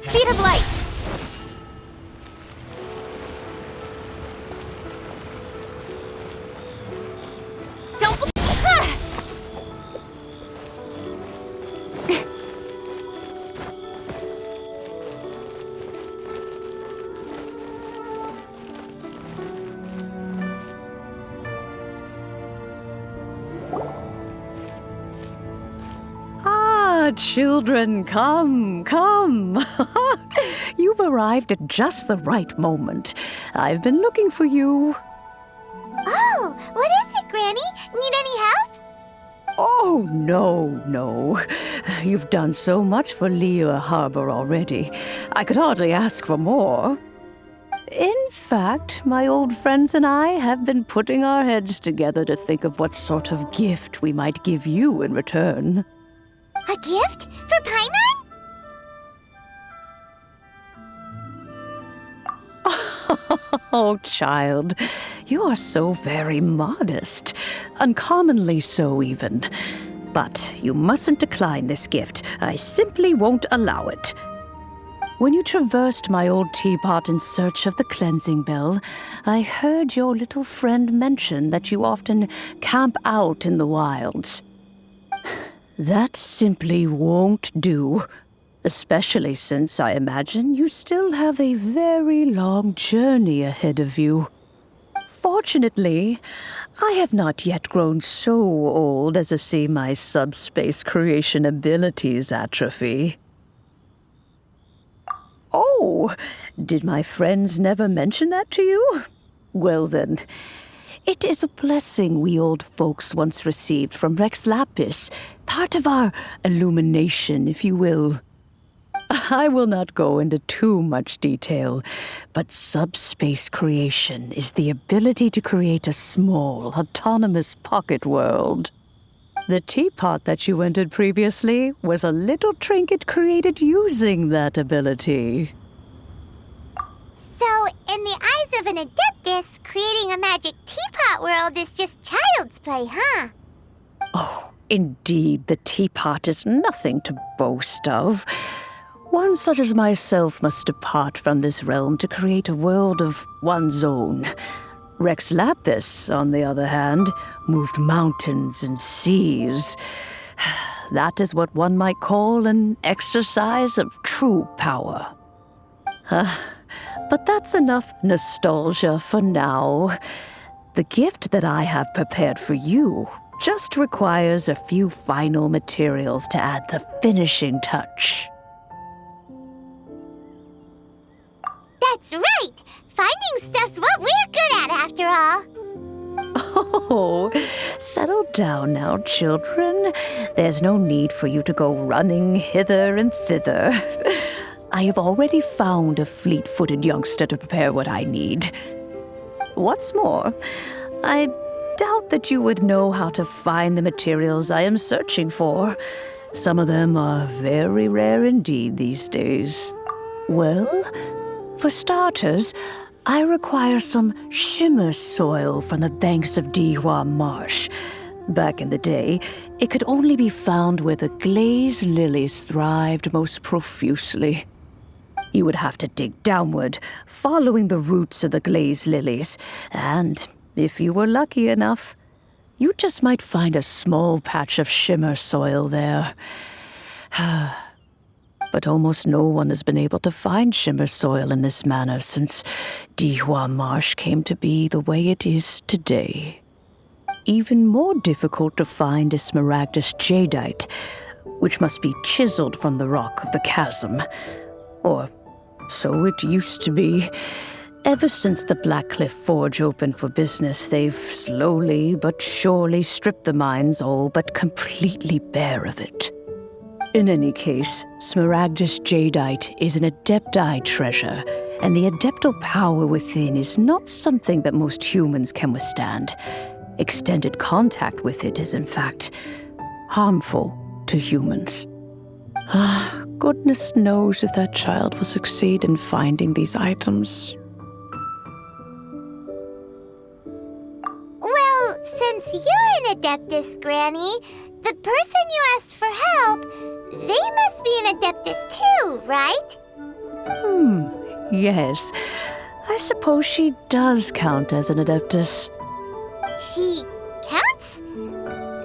Speed of light! Don't... Children, come. You've arrived at just the right moment. I've been looking for you. Oh, what is it, Granny? Need any help? Oh, no. You've done so much for Lea Harbor already. I could hardly ask for more. In fact, my old friends and I have been putting our heads together to think of what sort of gift we might give you in return. A gift? For Paimon? Oh, child, you are so very modest. Uncommonly so, even. But you mustn't decline this gift. I simply won't allow it. When you traversed my old teapot in search of the cleansing bell, I heard your little friend mention that you often camp out in the wilds. That simply won't do, especially since I imagine you still have a very long journey ahead of you. Fortunately, I have not yet grown so old as to see my subspace creation abilities atrophy. Oh, did my friends never mention that to you? Well then, it is a blessing we old folks once received from Rex Lapis, part of our illumination, if you will. I will not go into too much detail, but subspace creation is the ability to create a small, autonomous pocket world. The teapot that you entered previously was a little trinket created using that ability. So, in the eyes of an Adeptus, creating a magic teapot world is just child's play, huh? Oh, indeed, the teapot is nothing to boast of. One such as myself must depart from this realm to create a world of one's own. Rex Lapis, on the other hand, moved mountains and seas. That is what one might call an exercise of true power. But that's enough nostalgia for now. The gift that I have prepared for you just requires a few final materials to add the finishing touch. That's right! Finding stuff's what we're good at, after all. Oh, settle down now, children. There's no need for you to go running hither and thither. I have already found a fleet-footed youngster to prepare what I need. What's more, I doubt that you would know how to find the materials I am searching for. Some of them are very rare indeed these days. Well, for starters, I require some shimmer soil from the banks of Dihua Marsh. Back in the day, it could only be found where the glazed lilies thrived most profusely. You would have to dig downward, following the roots of the glazed lilies, and if you were lucky enough, you just might find a small patch of shimmer soil there. But almost no one has been able to find shimmer soil in this manner since Dihua Marsh came to be the way it is today. Even more difficult to find is smaragdus jadeite, which must be chiseled from the rock of the chasm. Or so it used to be. Ever since the Blackcliff Forge opened for business, they've slowly but surely stripped the mines all but completely bare of it. In any case, smaragdus jadeite is an adepti treasure, and the adeptal power within is not something that most humans can withstand. Extended contact with it is, in fact, harmful to humans. Goodness knows if that child will succeed in finding these items. Well, since you're an Adeptus, Granny, the person you asked for help, they must be an Adeptus too, right? Yes, I suppose she does count as an Adeptus. She counts?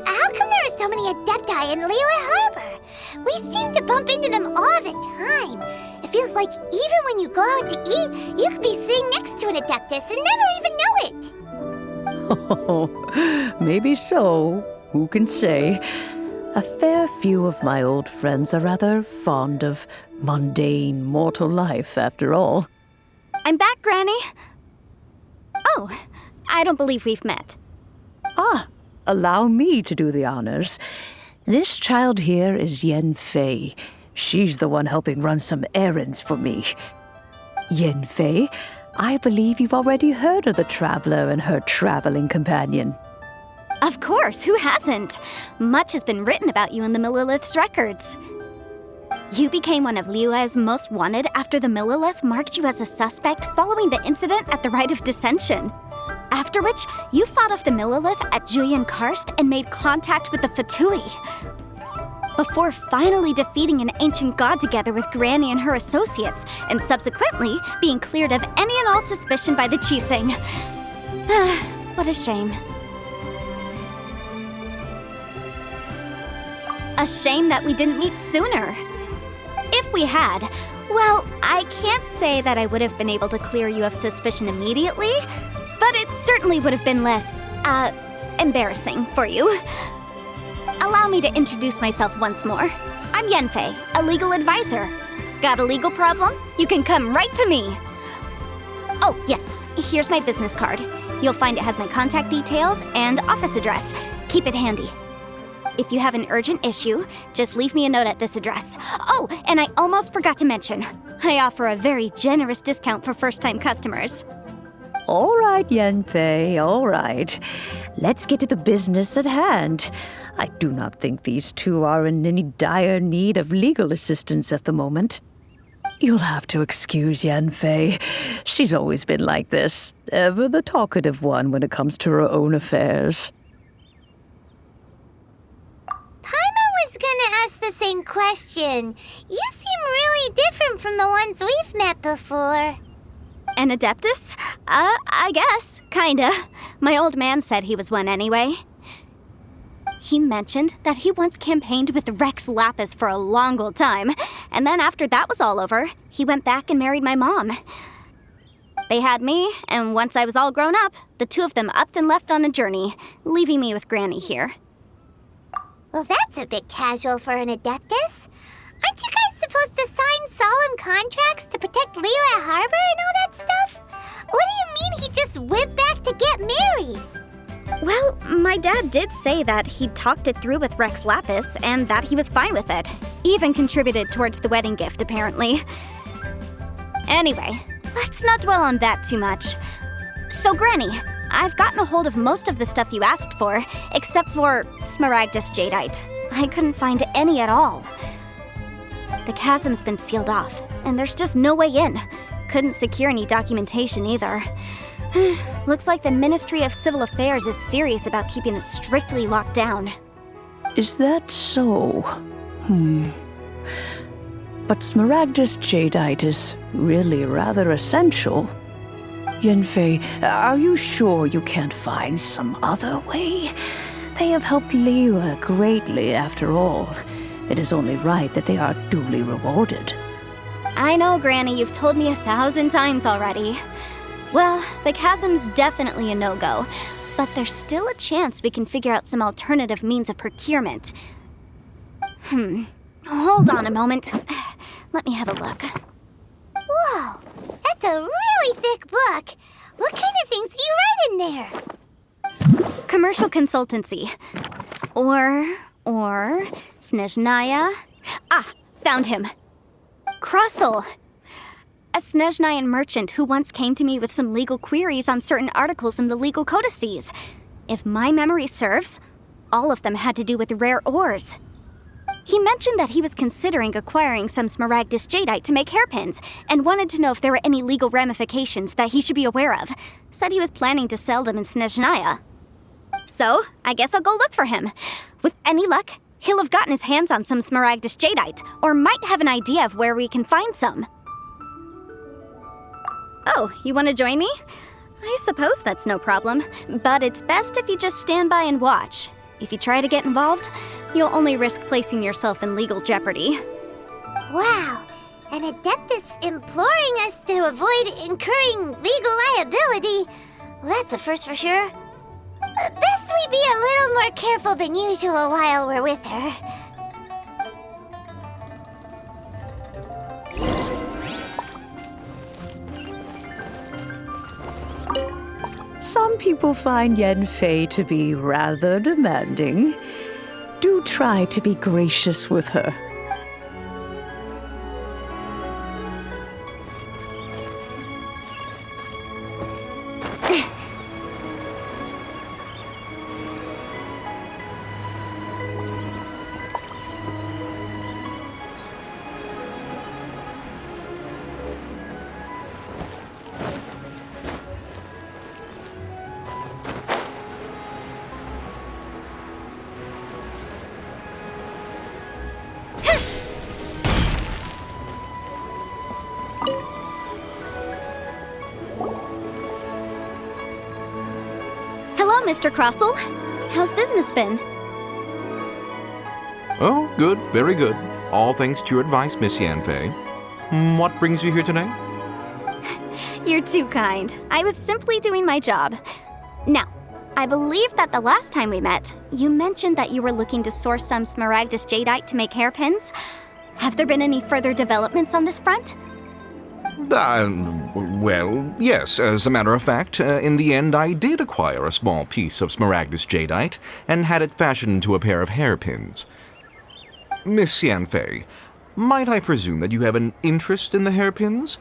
How come there are so many Adepti in Liyue Harbor? We seem to bump into them all the time. It feels like even when you go out to eat, you could be sitting next to an Adeptus and never even know it. Oh, maybe so. Who can say? A fair few of my old friends are rather fond of mundane mortal life, after all. I'm back, Granny. Oh, I don't believe we've met. Ah, allow me to do the honors. This child here is Yanfei. She's the one helping run some errands for me. Yanfei, I believe you've already heard of the traveler and her traveling companion. Of course, who hasn't? Much has been written about you in the Millilith's records. You became one of Liyue's most wanted after the Millilith marked you as a suspect following the incident at the Rite of Dissension. After which, you fought off the Millilith at Julian Karst and made contact with the Fatui. Before finally defeating an ancient god together with Granny and her associates, and subsequently being cleared of any and all suspicion by the Chiseng. What a shame. A shame that we didn't meet sooner. If we had, well, I can't say that I would have been able to clear you of suspicion immediately, but it certainly would have been less, embarrassing for you. Allow me to introduce myself once more. I'm Yanfei, a legal advisor. Got a legal problem? You can come right to me. Oh, yes, here's my business card. You'll find it has my contact details and office address. Keep it handy. If you have an urgent issue, just leave me a note at this address. Oh, and I almost forgot to mention, I offer a very generous discount for first-time customers. All right, Yanfei, all right. Let's get to the business at hand. I do not think these two are in any dire need of legal assistance at the moment. You'll have to excuse Yanfei. She's always been like this, ever the talkative one when it comes to her own affairs. Paimon was gonna ask the same question. You seem really different from the ones we've met before. An Adeptus? I guess. Kinda. My old man said he was one anyway. He mentioned that he once campaigned with Rex Lapis for a long old time, and then after that was all over, he went back and married my mom. They had me, and once I was all grown up, the two of them upped and left on a journey, leaving me with Granny here. Well, that's a bit casual for an Adeptus. Aren't you guys supposed to sign solemn contracts to protect Liyue Harbor and all that stuff? What do you mean he just went back to get married? Well, my dad did say that he'd talked it through with Rex Lapis and that he was fine with it. Even contributed towards the wedding gift, apparently. Anyway, let's not dwell on that too much. So, Granny, I've gotten a hold of most of the stuff you asked for, except for Smaragdus Jadeite. I couldn't find any at all. The chasm's been sealed off, and there's just no way in. Couldn't secure any documentation either. Looks like the Ministry of Civil Affairs is serious about keeping it strictly locked down. Is that so? But Smaragdus Jadeite is really rather essential. Yanfei, are you sure you can't find some other way? They have helped Liyue greatly, after all. It is only right that they are duly rewarded. I know, Granny, you've told me 1,000 times already. Well, the chasm's definitely a no-go, but there's still a chance we can figure out some alternative means of procurement. Hold on a moment. Let me have a look. Whoa, that's a really thick book. What kind of things do you write in there? Commercial consultancy. Or Snezhnaya. Ah, found him. Krusel. A Snezhnayan merchant who once came to me with some legal queries on certain articles in the legal codices. If my memory serves, all of them had to do with rare ores. He mentioned that he was considering acquiring some Smaragdus Jadeite to make hairpins, and wanted to know if there were any legal ramifications that he should be aware of. Said he was planning to sell them in Snezhnaya. So, I guess I'll go look for him. With any luck, he'll have gotten his hands on some Smaragdus Jadeite, or might have an idea of where we can find some. Oh, you want to join me? I suppose that's no problem, but it's best if you just stand by and watch. If you try to get involved, you'll only risk placing yourself in legal jeopardy. Wow, an Adeptus imploring us to avoid incurring legal liability. Well, that's a first for sure. Best we be a little more careful than usual while we're with her. Some people find Yanfei to be rather demanding. Do try to be gracious with her. Hello, Mr. Crossell. How's business been? Oh, good, very good. All thanks to your advice, Miss Yanfei. What brings you here today? You're too kind. I was simply doing my job. Now, I believe that the last time we met, you mentioned that you were looking to source some Smaragdus jadeite to make hairpins. Have there been any further developments on this front? Well, yes, as a matter of fact, in the end I did acquire a small piece of Smaragdus jadeite and had it fashioned into a pair of hairpins. Miss Yanfei, might I presume that you have an interest in the hairpins?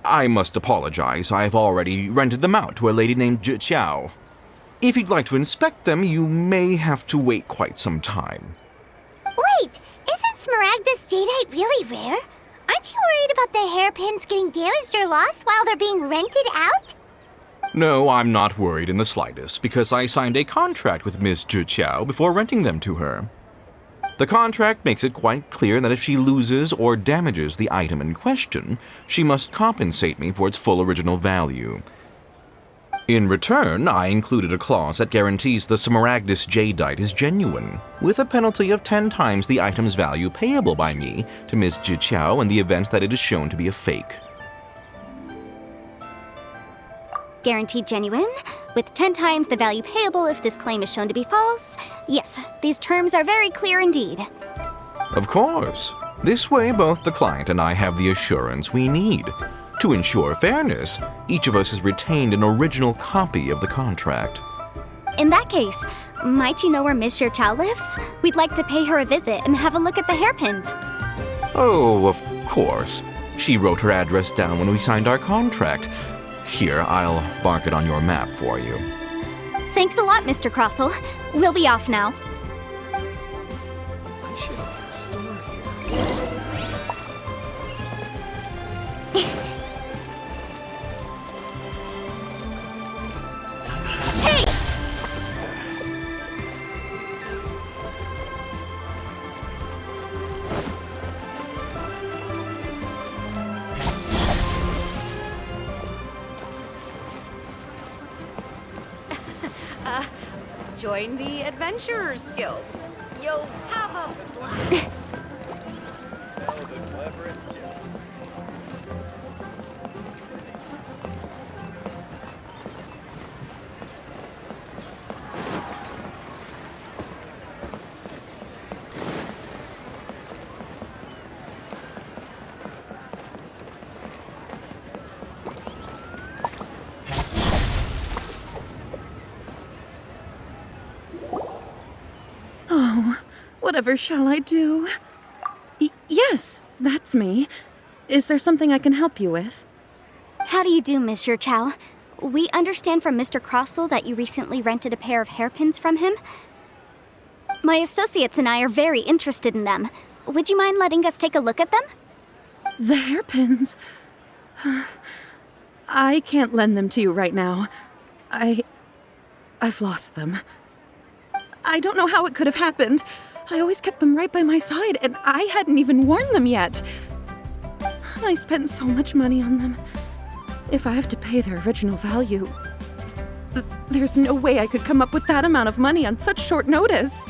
I must apologize, I've already rented them out to a lady named Zhi. If you'd like to inspect them, you may have to wait quite some time. Wait, isn't Smaragdus jadeite really rare? Aren't you worried about the hairpins getting damaged or lost while they're being rented out? No, I'm not worried in the slightest, because I signed a contract with Miss Zhi before renting them to her. The contract makes it quite clear that if she loses or damages the item in question, she must compensate me for its full original value. In return, I included a clause that guarantees the Smaragdus jadeite is genuine, with a penalty of 10 times the item's value payable by me to Ms. Zhi in the event that it is shown to be a fake. Guaranteed genuine, with 10 times the value payable if this claim is shown to be false. Yes, these terms are very clear indeed. Of course. This way, both the client and I have the assurance we need. To ensure fairness, each of us has retained an original copy of the contract. In that case, might you know where Miss Zhi lives? We'd like to pay her a visit and have a look at the hairpins. Oh, of course. She wrote her address down when we signed our contract. Here, I'll mark it on your map for you. Thanks a lot, Mr. Crossell. We'll be off now. I should open a store here. Hey! Join the Adventurers Guild. You'll have a blast. Whatever shall I do? Yes, that's me. Is there something I can help you with? How do you do, Miss Zhi? We understand from Mr. Crossell that you recently rented a pair of hairpins from him. My associates and I are very interested in them. Would you mind letting us take a look at them? The hairpins? I can't lend them to you right now. I've lost them. I don't know how it could have happened. I always kept them right by my side, and I hadn't even worn them yet. I spent so much money on them. If I have to pay their original value, there's no way I could come up with that amount of money on such short notice.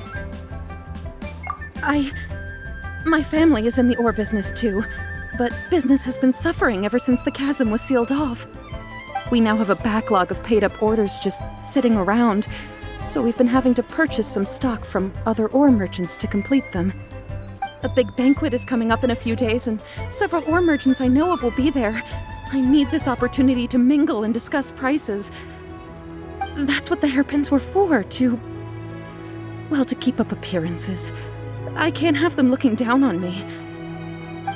My family is in the ore business too, but business has been suffering ever since the chasm was sealed off. We now have a backlog of paid-up orders just sitting around, so we've been having to purchase some stock from other ore merchants to complete them. A big banquet is coming up in a few days, and several ore merchants I know of will be there. I need this opportunity to mingle and discuss prices. That's what the hairpins were for, to keep up appearances. I can't have them looking down on me.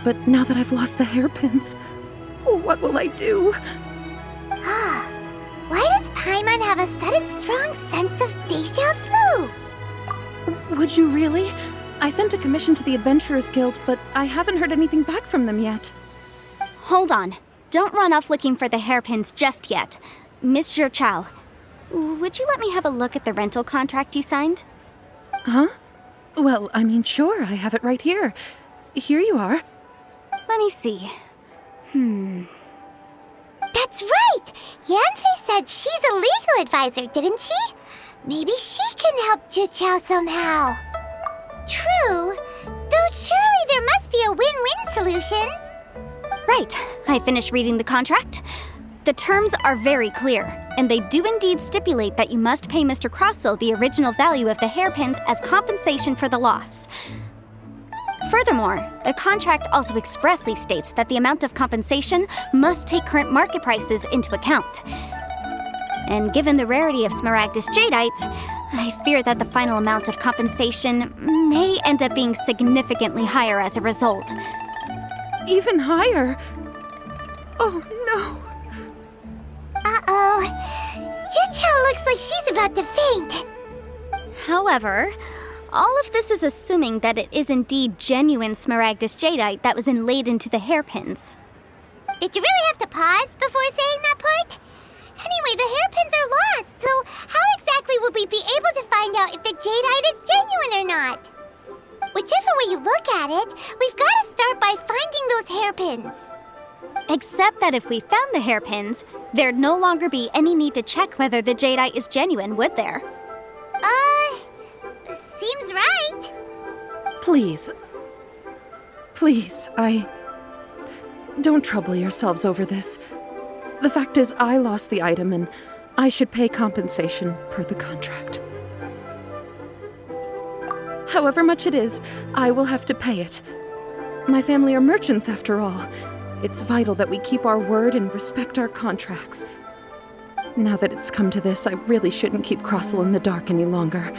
But now that I've lost the hairpins, what will I do? Why does Paimon have a sudden strong sense of déjà vu? Would you really? I sent a commission to the Adventurers Guild, but I haven't heard anything back from them yet. Hold on. Don't run off looking for the hairpins just yet. Miss Zhichao, would you let me have a look at the rental contract you signed? Huh? Well, sure, I have it right here. Here you are. Let me see. That's right! Yanfei said she's a legal advisor, didn't she? Maybe she can help Zhichao somehow. True, though surely there must be a win-win solution. Right. I finished reading the contract. The terms are very clear, and they do indeed stipulate that you must pay Mr. Crossell the original value of the hairpins as compensation for the loss. Furthermore, the contract also expressly states that the amount of compensation must take current market prices into account. And given the rarity of Smaragdus Jadeite, I fear that the final amount of compensation may end up being significantly higher as a result. Even higher? Oh, no. Uh-oh. Zhichao looks like she's about to faint. However, all of this is assuming that it is indeed genuine Smaragdus Jadeite that was inlaid into the hairpins. Did you really have to pause before saying that part? Anyway, the hairpins are lost, so how exactly would we be able to find out if the jadeite is genuine or not? Whichever way you look at it, we've got to start by finding those hairpins. Except that if we found the hairpins, there'd no longer be any need to check whether the jadeite is genuine, would there? Seems right. Please, don't trouble yourselves over this. The fact is, I lost the item and I should pay compensation per the contract. However much it is, I will have to pay it. My family are merchants, after all. It's vital that we keep our word and respect our contracts. Now that it's come to this, I really shouldn't keep Crossell in the dark any longer.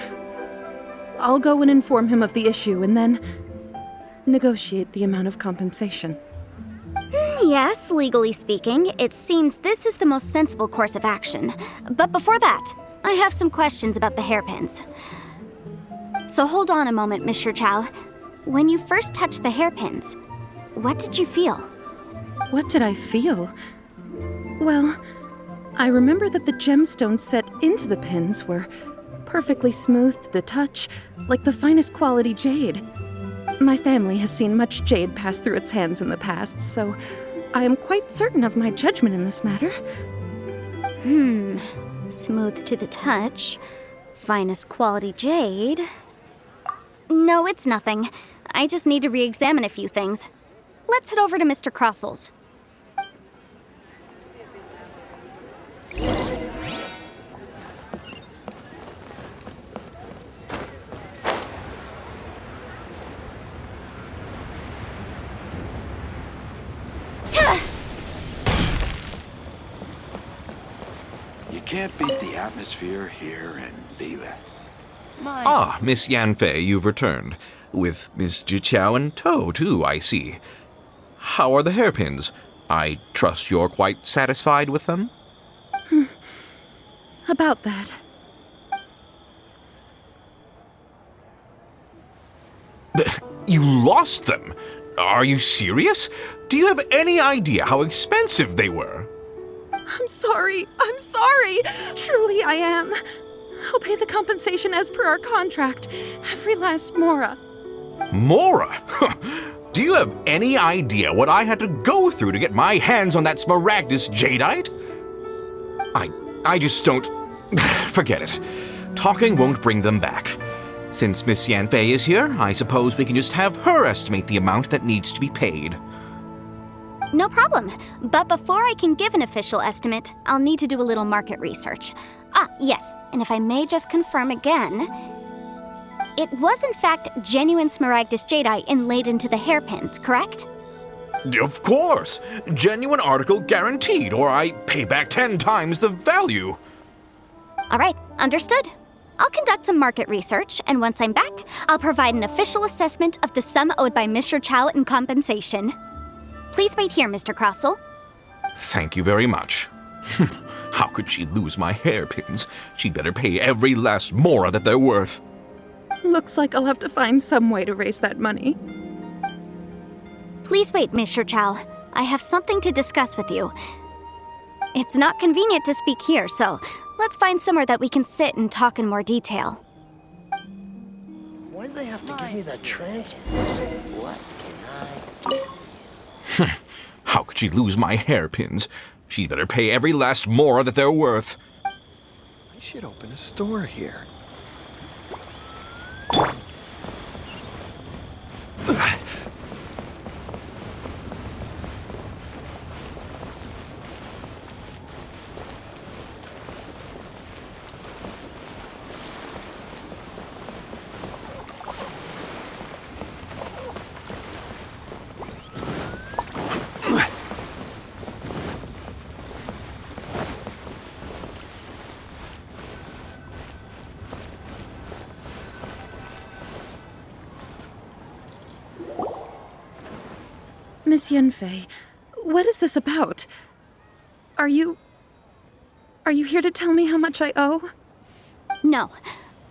I'll go and inform him of the issue and then negotiate the amount of compensation. Yes, legally speaking, it seems this is the most sensible course of action. But before that, I have some questions about the hairpins. So hold on a moment, Miss Zhichao. When you first touched the hairpins, what did you feel? What did I feel? Well, I remember that the gemstones set into the pins were perfectly smooth to the touch, like the finest quality jade. My family has seen much jade pass through its hands in the past, so I am quite certain of my judgment in this matter. Smooth to the touch, finest quality jade. No, it's nothing. I just need to re-examine a few things. Let's head over to Mr. Crossell's. You can't beat the atmosphere here in Lila. Ah, Miss Yanfei, you've returned. With Miss Zhichao in tow, too, I see. How are the hairpins? I trust you're quite satisfied with them? About that. You lost them? Are you serious? Do you have any idea how expensive they were? I'm sorry. Truly I am. I'll pay the compensation as per our contract. Every last mora. Mora? Do you have any idea what I had to go through to get my hands on that Smaragdus jadeite? I just don't... Forget it. Talking won't bring them back. Since Miss Yanfei is here, I suppose we can just have her estimate the amount that needs to be paid. No problem. But before I can give an official estimate, I'll need to do a little market research. Yes, and if I may just confirm again, it was in fact genuine Smaragdus jadeite inlaid into the hairpins, correct? Of course! Genuine article guaranteed, or I pay back 10 times the value. All right, understood. I'll conduct some market research, and once I'm back, I'll provide an official assessment of the sum owed by Mr. Chow in compensation. Please wait here, Mr. Crossell. Thank you very much. How could she lose my hairpins? She'd better pay every last mora that they're worth. Looks like I'll have to find some way to raise that money. Please wait, Mr. Chow. I have something to discuss with you. It's not convenient to speak here, so let's find somewhere that we can sit and talk in more detail. Why'd they have to give me that transfer? What can I do? How could she lose my hairpins? She'd better pay every last mora that they're worth. I should open a store here. Miss Yanfei, what is this about? Are you here to tell me how much I owe? No.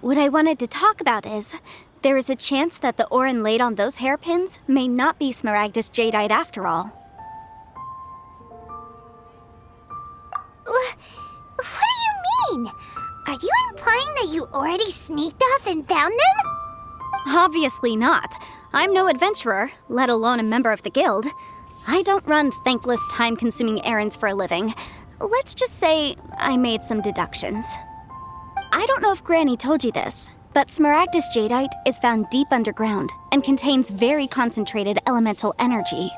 What I wanted to talk about is, there is a chance that the ore inlaid on those hairpins may not be Smaragdus jadeite after all. What do you mean? Are you implying that you already sneaked off and found them? Obviously not. I'm no adventurer, let alone a member of the guild. I don't run thankless, time-consuming errands for a living. Let's just say I made some deductions. I don't know if Granny told you this, but Smaragdus jadeite is found deep underground and contains very concentrated elemental energy.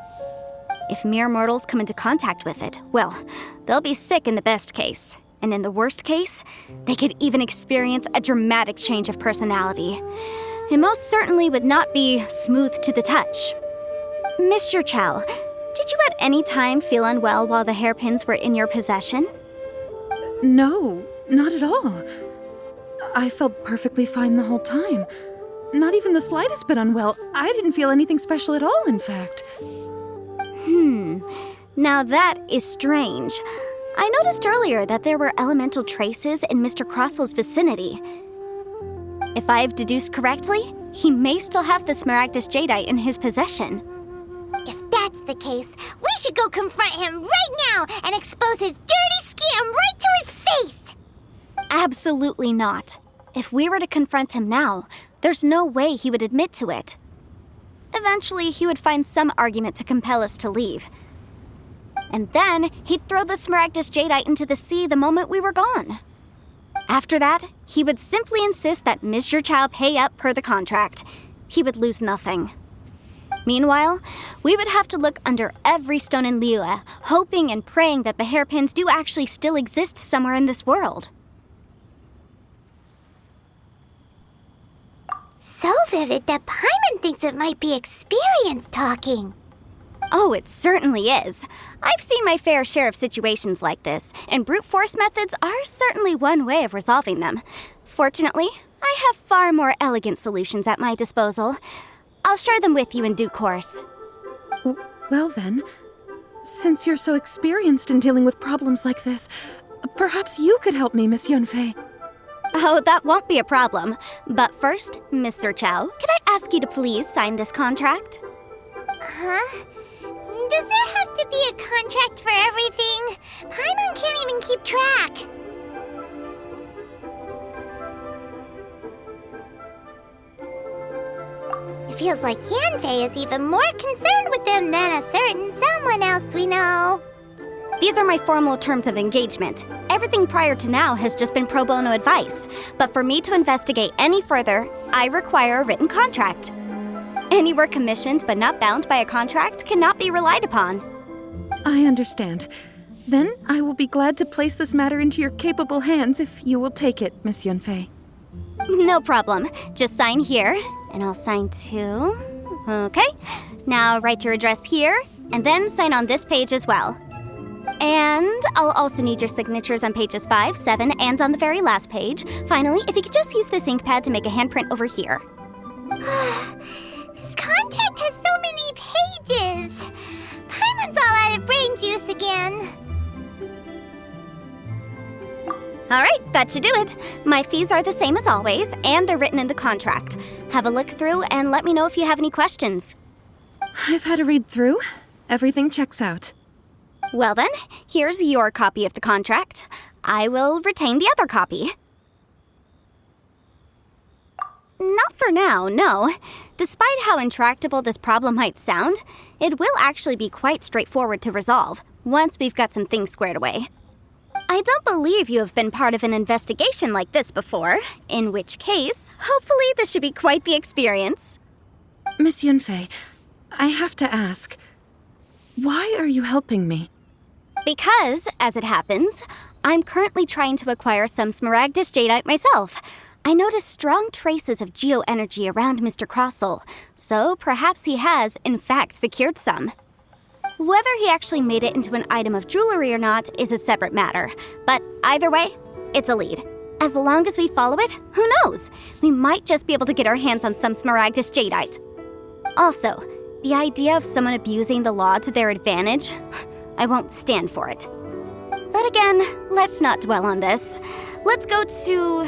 If mere mortals come into contact with it, well, they'll be sick in the best case. And in the worst case, they could even experience a dramatic change of personality. It most certainly would not be smooth to the touch. Mr. Chow, did you at any time feel unwell while the hairpins were in your possession? No, not at all. I felt perfectly fine the whole time. Not even the slightest bit unwell. I didn't feel anything special at all, in fact. Now that is strange. I noticed earlier that there were elemental traces in Mr. Crossell's vicinity. If I've deduced correctly, he may still have the Smaragdus jadeite in his possession. If that's the case, we should go confront him right now and expose his dirty scam right to his face! Absolutely not. If we were to confront him now, there's no way he would admit to it. Eventually, he would find some argument to compel us to leave. And then, he'd throw the Smaragdus jadeite into the sea the moment we were gone. After that, he would simply insist that Mr. Chow pay up per the contract. He would lose nothing. Meanwhile, we would have to look under every stone in Liyue, hoping and praying that the hairpins do actually still exist somewhere in this world. So vivid that Paimon thinks it might be experience talking. Oh, it certainly is. I've seen my fair share of situations like this, and brute force methods are certainly one way of resolving them. Fortunately, I have far more elegant solutions at my disposal. I'll share them with you in due course. Well then, since you're so experienced in dealing with problems like this, perhaps you could help me, Miss Yanfei. Oh, that won't be a problem. But first, Mr. Chow, could I ask you to please sign this contract? Huh? Does there have to be a contract for everything? Paimon can't even keep track. If feels like Yanfei is even more concerned with them than a certain someone else we know. These are my formal terms of engagement. Everything prior to now has just been pro bono advice, but for me to investigate any further, I require a written contract. Any work commissioned but not bound by a contract cannot be relied upon. I understand. Then I will be glad to place this matter into your capable hands if you will take it, Miss Yanfei. No problem. Just sign here, and I'll sign too. Okay. Now write your address here, and then sign on this page as well. And I'll also need your signatures on pages 5, 7, and on the very last page. Finally, if you could just use this ink pad to make a handprint over here. This contract has so many pages. Paimon's all out of brain juice again. All right, that should do it. My fees are the same as always, and they're written in the contract. Have a look through and let me know if you have any questions. I've had a read through. Everything checks out. Well then, here's your copy of the contract. I will retain the other copy. Not for now, no. Despite how intractable this problem might sound, it will actually be quite straightforward to resolve once we've got some things squared away. I don't believe you have been part of an investigation like this before, in which case, hopefully this should be quite the experience. Miss Yanfei, I have to ask, why are you helping me? Because, as it happens, I'm currently trying to acquire some Smaragdus Jadeite myself. I noticed strong traces of geoenergy around Mr. Crossel, so perhaps he has, in fact, secured some. Whether he actually made it into an item of jewelry or not is a separate matter, but either way, it's a lead. As long as we follow it, who knows? We might just be able to get our hands on some Smaragdus Jadeite. Also, the idea of someone abusing the law to their advantage, I won't stand for it. But again, let's not dwell on this. Let's go to...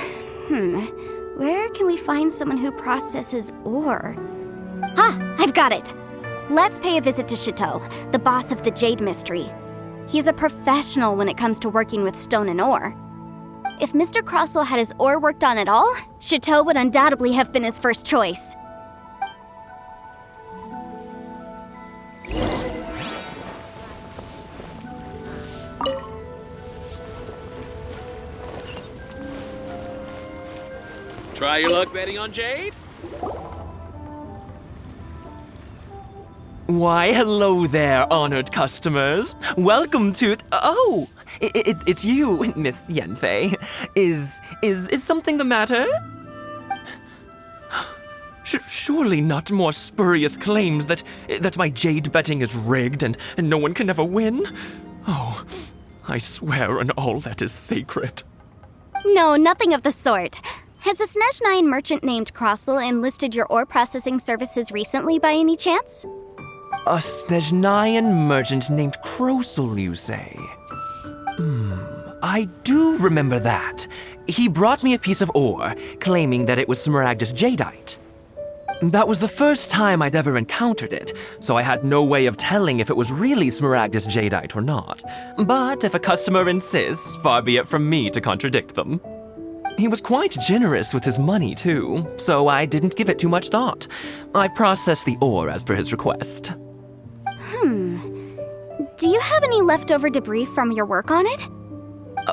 where can we find someone who processes ore? I've got it! Let's pay a visit to Chateau, the boss of the Jade Mystery. He's a professional when it comes to working with stone and ore. If Mr. Crossel had his ore worked on at all, Chateau would undoubtedly have been his first choice. Try your luck betting on Jade? Why, hello there, honored customers. Welcome to... Oh, it's you, Miss Yanfei. Is something the matter? Surely not more spurious claims that my jade betting is rigged and no one can ever win? Oh, I swear on all that is sacred. No, nothing of the sort. Has a Snezhnyan merchant named Crossel enlisted your ore processing services recently by any chance? A Snezhnyan merchant named Crossel, you say? I do remember that. He brought me a piece of ore, claiming that it was Smaragdus Jadeite. That was the first time I'd ever encountered it, so I had no way of telling if it was really Smaragdus Jadeite or not. But if a customer insists, far be it from me to contradict them. He was quite generous with his money, too, so I didn't give it too much thought. I processed the ore as per his request. Do you have any leftover debris from your work on it?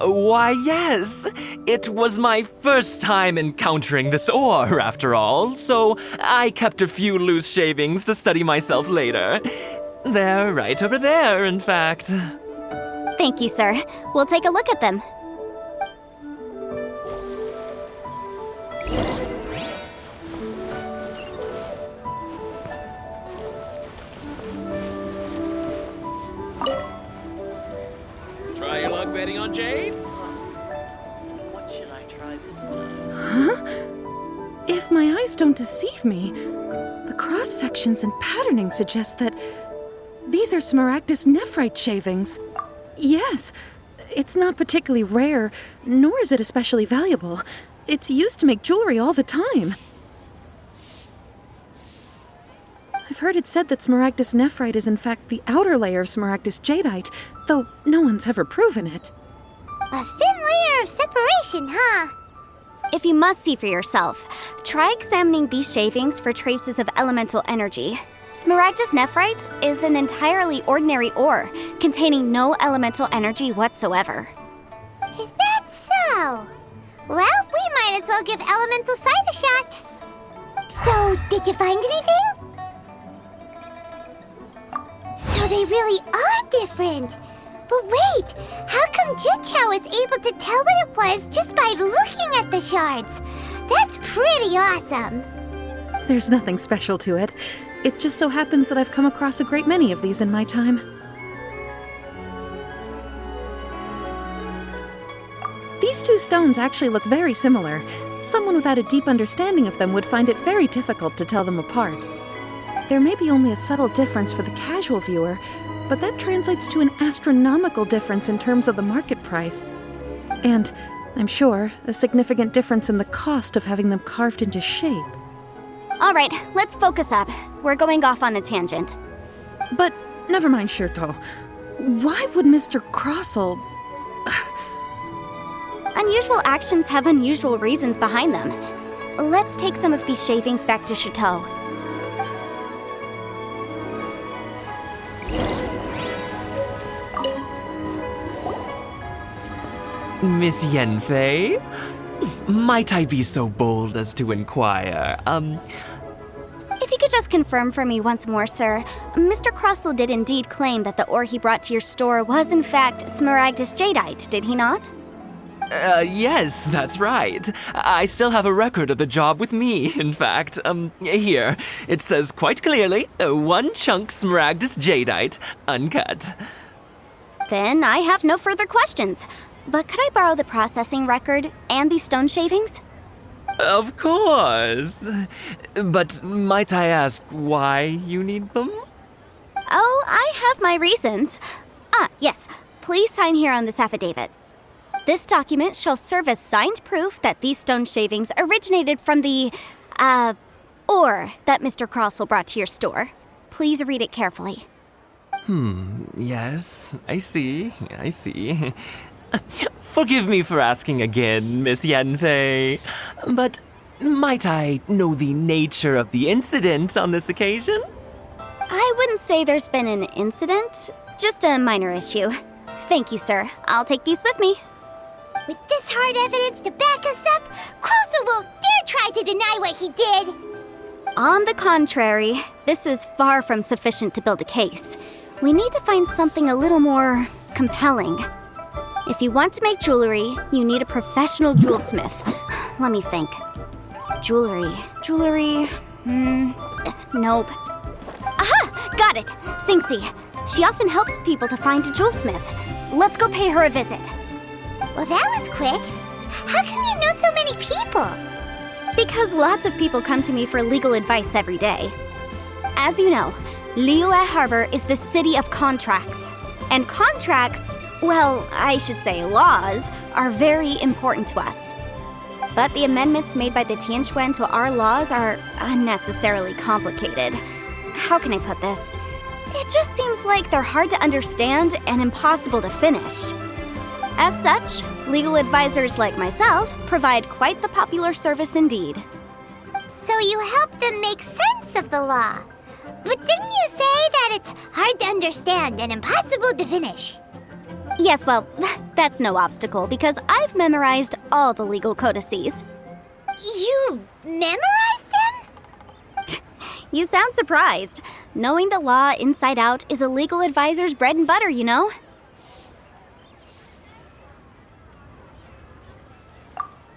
Why, yes. It was my first time encountering this ore, after all, so I kept a few loose shavings to study myself later. They're right over there, in fact. Thank you, sir. We'll take a look at them. Try your luck betting on Jade? What should I try this time? If my eyes don't deceive me, the cross-sections and patterning suggest that these are Smaragdus nephrite shavings. Yes, it's not particularly rare, nor is it especially valuable. It's used to make jewelry all the time. I've heard it said that Smaragdus nephrite is in fact the outer layer of Smaragdus Jadeite, though no one's ever proven it. A thin layer of separation, huh? If you must see for yourself, try examining these shavings for traces of elemental energy. Smaragdus nephrite is an entirely ordinary ore, containing no elemental energy whatsoever. Is that so? Well, we might as well give elemental sight a shot. So, did you find anything? So they really are different. But wait, how come Jichao was able to tell what it was just by looking at the shards? That's pretty awesome. There's nothing special to it. It just so happens that I've come across a great many of these in my time. These two stones actually look very similar. Someone without a deep understanding of them would find it very difficult to tell them apart. There may be only a subtle difference for the casual viewer, but that translates to an astronomical difference in terms of the market price. And, I'm sure, a significant difference in the cost of having them carved into shape. All right, let's focus up. We're going off on a tangent. But never mind, Shirto. Why would Mr. Crossell... Unusual actions have unusual reasons behind them. Let's take some of these shavings back to Chateau. Miss Yanfei? Might I be so bold as to inquire, If you could just confirm for me once more, sir. Mr. Crossell did indeed claim that the ore he brought to your store was in fact Smaragdus jadeite, did he not? Yes, that's right. I still have a record of the job with me, in fact. Here. It says quite clearly, 1 chunk Smaragdus jadeite, uncut. Then I have no further questions. But could I borrow the processing record and these stone shavings? Of course. But might I ask why you need them? Oh, I have my reasons. Yes. Please sign here on this affidavit. This document shall serve as signed proof that these stone shavings originated from the, ore that Mr. Crossell brought to your store. Please read it carefully. Yes, I see. Forgive me for asking again, Miss Yanfei, but might I know the nature of the incident on this occasion? I wouldn't say there's been an incident, just a minor issue. Thank you, sir. I'll take these with me. With this hard evidence to back us up, Crossell won't dare try to deny what he did. On the contrary, this is far from sufficient to build a case. We need to find something a little more compelling. If you want to make jewelry, you need a professional jewelsmith. Let me think. Jewelry. Nope. Aha! Got it! Singxi. She often helps people to find a jewelsmith. Let's go pay her a visit. Well, that was quick. How come you know so many people? Because lots of people come to me for legal advice every day. As you know, Liyue Harbor is the city of contracts. And contracts, well, I should say laws, are very important to us. But the amendments made by the Tianquan to our laws are unnecessarily complicated. How can I put this? It just seems like they're hard to understand and impossible to finish. As such, legal advisors like myself provide quite the popular service indeed. So you help them make sense of the law. But didn't you say that it's hard to understand and impossible to finish? Yes, well, that's no obstacle because I've memorized all the legal codices. You memorized them? You sound surprised. Knowing the law inside out is a legal advisor's bread and butter, you know?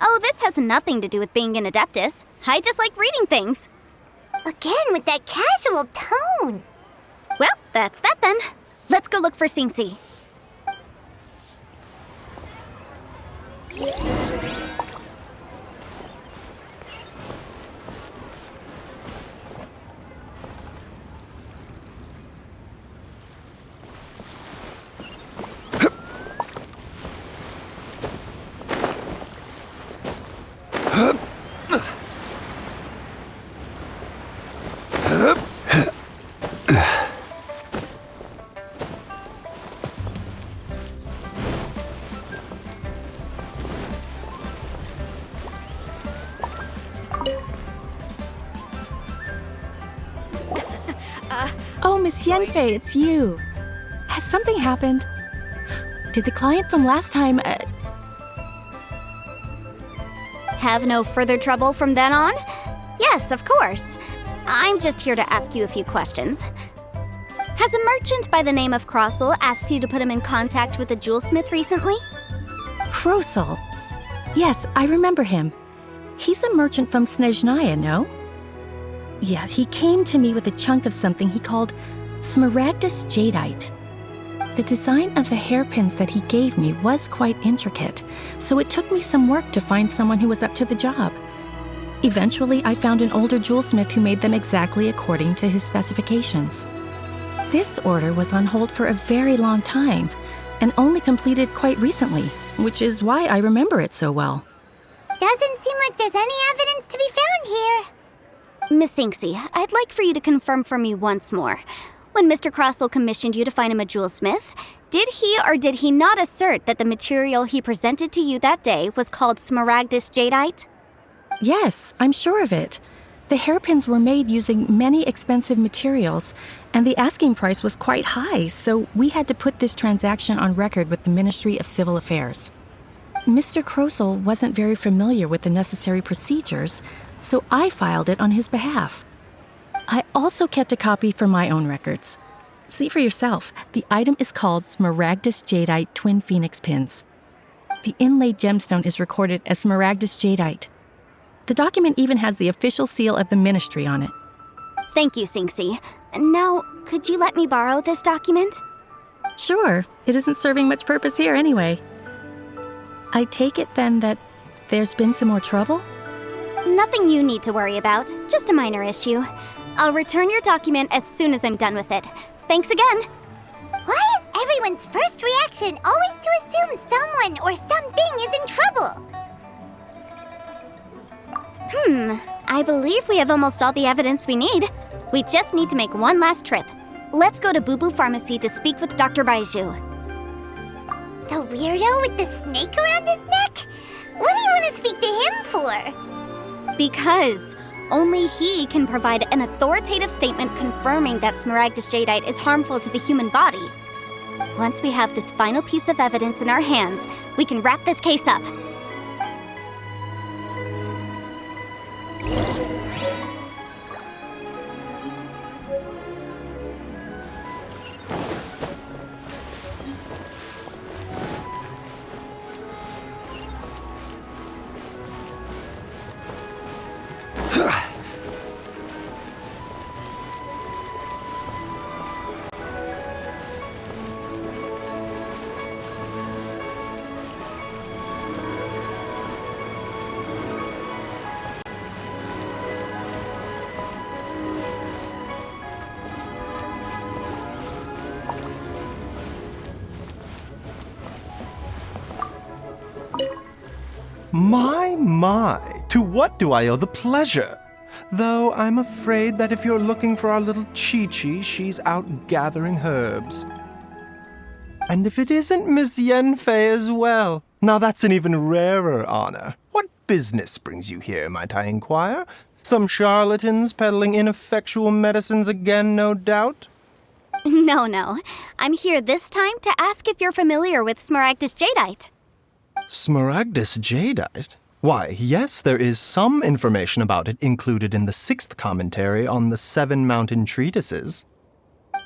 Oh, this has nothing to do with being an adeptus. I just like reading things. Again, with that casual tone. Well, that's that then. Let's go look for Singxi. Yanfei, it's you. Has something happened? Did the client from last time, Have no further trouble from then on? Yes, of course. I'm just here to ask you a few questions. Has a merchant by the name of Crossel asked you to put him in contact with a jewelsmith recently? Krosel? Yes, I remember him. He's a merchant from Snezhnaya, no? Yeah, he came to me with a chunk of something he called Smaragdus Jadeite. The design of the hairpins that he gave me was quite intricate, so it took me some work to find someone who was up to the job. Eventually, I found an older jewelsmith who made them exactly according to his specifications. This order was on hold for a very long time, and only completed quite recently, which is why I remember it so well. Doesn't seem like there's any evidence to be found here. Miss Sinksy, I'd like for you to confirm for me once more. When Mr. Crossel commissioned you to find him a jewelsmith, did he or did he not assert that the material he presented to you that day was called Smaragdus Jadeite? Yes, I'm sure of it. The hairpins were made using many expensive materials, and the asking price was quite high, so we had to put this transaction on record with the Ministry of Civil Affairs. Mr. Krosel wasn't very familiar with the necessary procedures, so I filed it on his behalf. I also kept a copy for my own records. See for yourself, the item is called Smaragdus Jadeite Twin Phoenix Pins. The inlaid gemstone is recorded as Smaragdus Jadeite. The document even has the official seal of the ministry on it. Thank you, Sinksy. Now, could you let me borrow this document? Sure, it isn't serving much purpose here anyway. I take it then that there's been some more trouble? Nothing you need to worry about, just a minor issue. I'll return your document as soon as I'm done with it. Thanks again. Why is everyone's first reaction always to assume someone or something is in trouble? I believe we have almost all the evidence we need. We just need to make one last trip. Let's go to Boo Boo Pharmacy to speak with Dr. Baiju. The weirdo with the snake around his neck? What do you want to speak to him for? Because only he can provide an authoritative statement confirming that Smaragdus Jadeite is harmful to the human body. Once we have this final piece of evidence in our hands, we can wrap this case up. My, to what do I owe the pleasure? Though I'm afraid that if you're looking for our little Chi-Chi, she's out gathering herbs. And if it isn't Miss Yanfei as well, now that's an even rarer honor. What business brings you here, might I inquire? Some charlatans peddling ineffectual medicines again, no doubt? No. I'm here this time to ask if you're familiar with Smaragdus Jadeite. Smaragdus Jadeite? Why, yes, there is some information about it included in the 6th commentary on the 7 Mountain Treatises.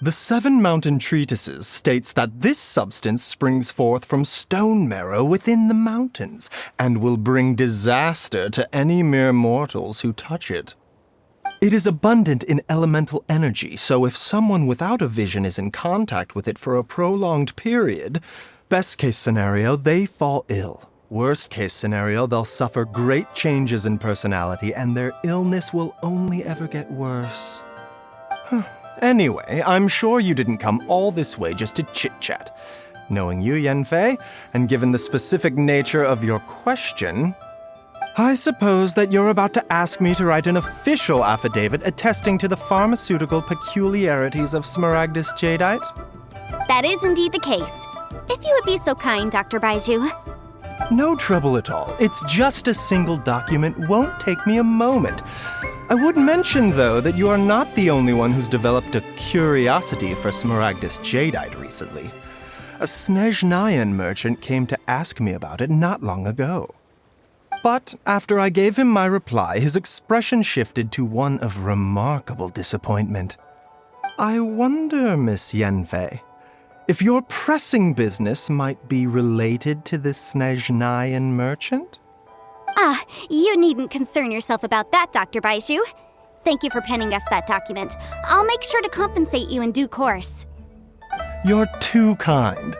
The 7 Mountain Treatises states that this substance springs forth from stone marrow within the mountains, and will bring disaster to any mere mortals who touch it. It is abundant in elemental energy, so if someone without a vision is in contact with it for a prolonged period, best case scenario, they fall ill. Worst case scenario, they'll suffer great changes in personality, and their illness will only ever get worse. Anyway, I'm sure you didn't come all this way just to chit-chat. Knowing you, Yanfei, and given the specific nature of your question, I suppose that you're about to ask me to write an official affidavit attesting to the pharmaceutical peculiarities of Smaragdus Jadeite? That is indeed the case. If you would be so kind, Dr. Baiju. No trouble at all. It's just a single document. Won't take me a moment. I would mention, though, that you are not the only one who's developed a curiosity for Smaragdus jadeite recently. A Snezhnayan merchant came to ask me about it not long ago. But after I gave him my reply, his expression shifted to one of remarkable disappointment. I wonder, Miss Yanfei, if your pressing business might be related to this Snezhnayan merchant? You needn't concern yourself about that, Dr. Baizhu. Thank you for penning us that document. I'll make sure to compensate you in due course. You're too kind.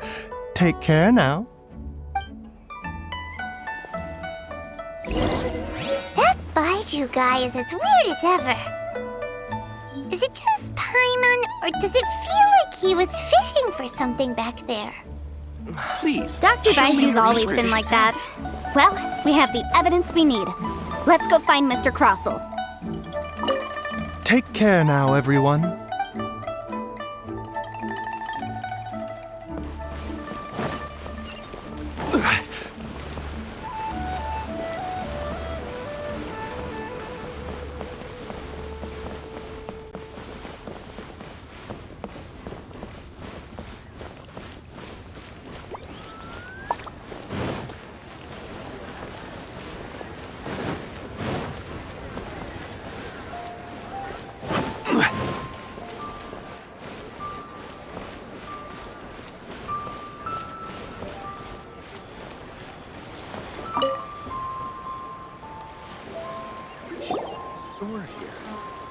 Take care now. That Baizhu guy is as weird as ever. Is it just Paimon, or does it feel like he was fishing for something back there? Please. Dr. show me Baizhu's your always research. been like that. Well, we have the evidence we need. Let's go find Mr. Crossell. Take care now, everyone.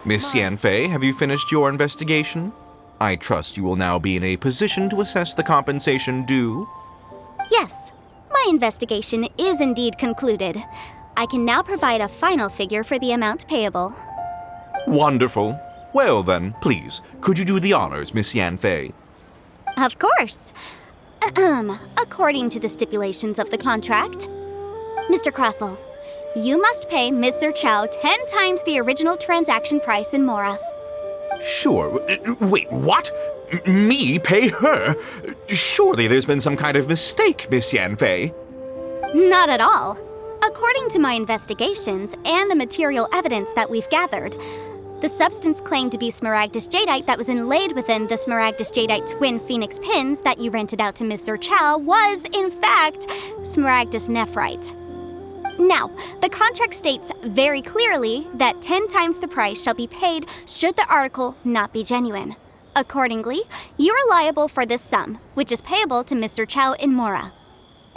Miss Yanfei, have you finished your investigation? I trust you will now be in a position to assess the compensation due. Yes, my investigation is indeed concluded. I can now provide a final figure for the amount payable. Wonderful. Well then, please, could you do the honors, Miss Yanfei? Of course. According to the stipulations of the contract, Mr. Crossell, you must pay Mr. Chow 10 times the original transaction price in Mora. Sure. Wait, what? Me pay her? Surely there's been some kind of mistake, Miss Yanfei. Not at all. According to my investigations and the material evidence that we've gathered, the substance claimed to be Smaragdus jadeite that was inlaid within the Smaragdus jadeite twin phoenix pins that you rented out to Mr. Chow was, in fact, Smaragdus nephrite. Now, the contract states very clearly that 10 times the price shall be paid should the article not be genuine. Accordingly, you are liable for this sum, which is payable to Mr. Chow in Mora.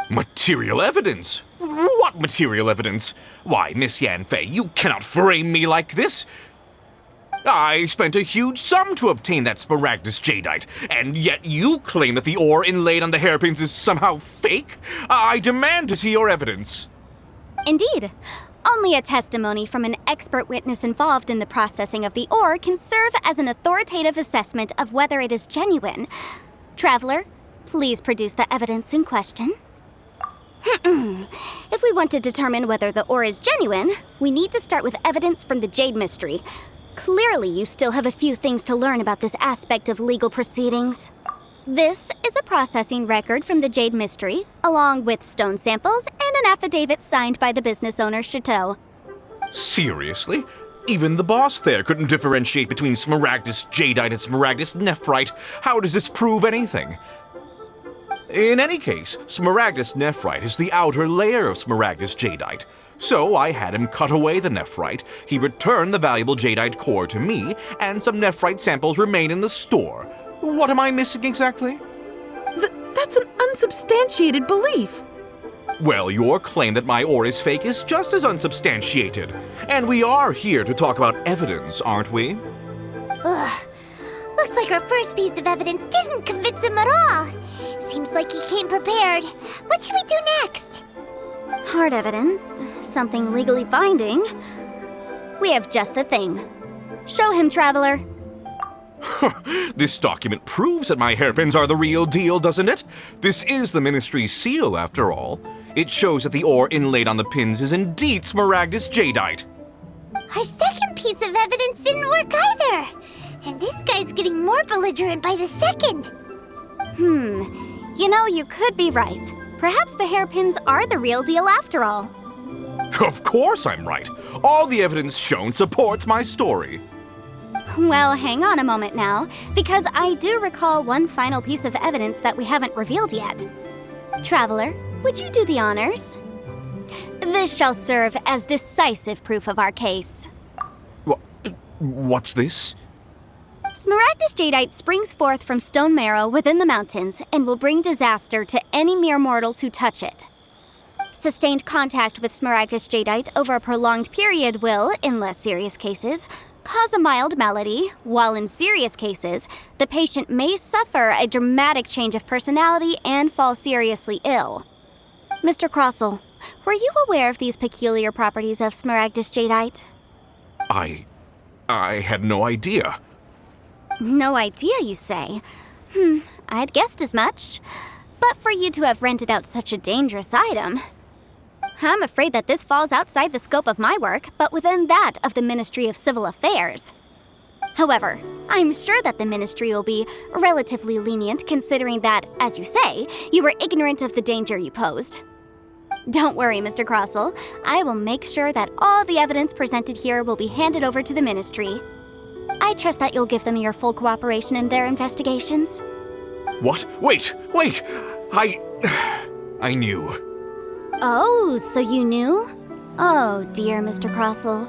Material evidence? What material evidence? Why, Miss Yanfei, you cannot frame me like this. I spent a huge sum to obtain that Smaragdus jadeite, and yet you claim that the ore inlaid on the hairpins is somehow fake? I demand to see your evidence. Indeed. Only a testimony from an expert witness involved in the processing of the ore can serve as an authoritative assessment of whether it is genuine. Traveler, please produce the evidence in question. If we want to determine whether the ore is genuine, we need to start with evidence from the Jade Mystery. Clearly, you still have a few things to learn about this aspect of legal proceedings. This is a processing record from the Jade Mystery, along with stone samples and an affidavit signed by the business owner, Chateau. Seriously? Even the boss there couldn't differentiate between Smaragdus jadeite and Smaragdus nephrite. How does this prove anything? In any case, Smaragdus nephrite is the outer layer of Smaragdus jadeite. So I had him cut away the nephrite, he returned the valuable jadeite core to me, and some nephrite samples remain in the store. What am I missing exactly? That's an unsubstantiated belief. Well, your claim that my ore is fake is just as unsubstantiated. And we are here to talk about evidence, aren't we? Ugh. Looks like our first piece of evidence didn't convince him at all. Seems like he came prepared. What should we do next? Hard evidence, something legally binding. We have just the thing. Show him, Traveler. This document proves that my hairpins are the real deal, doesn't it? This is the Ministry's seal, after all. It shows that the ore inlaid on the pins is indeed Smaragdus jadeite. Our second piece of evidence didn't work either. And this guy's getting more belligerent by the second. You know, you could be right. Perhaps the hairpins are the real deal after all. Of course I'm right. All the evidence shown supports my story. Well, hang on a moment now, because I do recall one final piece of evidence that we haven't revealed yet. Traveler, would you do the honors? This shall serve as decisive proof of our case. What's this? Smaragdus jadeite springs forth from stone marrow within the mountains and will bring disaster to any mere mortals who touch it. Sustained contact with Smaragdus jadeite over a prolonged period will, in less serious cases, cause a mild malady, while in serious cases, the patient may suffer a dramatic change of personality and fall seriously ill. Mr. Crossell, were you aware of these peculiar properties of Smaragdus jadeite? I had no idea. No idea, you say? I'd guessed as much. But for you to have rented out such a dangerous item... I'm afraid that this falls outside the scope of my work, but within that of the Ministry of Civil Affairs. However, I'm sure that the Ministry will be relatively lenient considering that, as you say, you were ignorant of the danger you posed. Don't worry, Mr. Crossell. I will make sure that all the evidence presented here will be handed over to the Ministry. I trust that you'll give them your full cooperation in their investigations. What? Wait! I knew. Oh, so you knew? Oh, dear Mr. Crossell.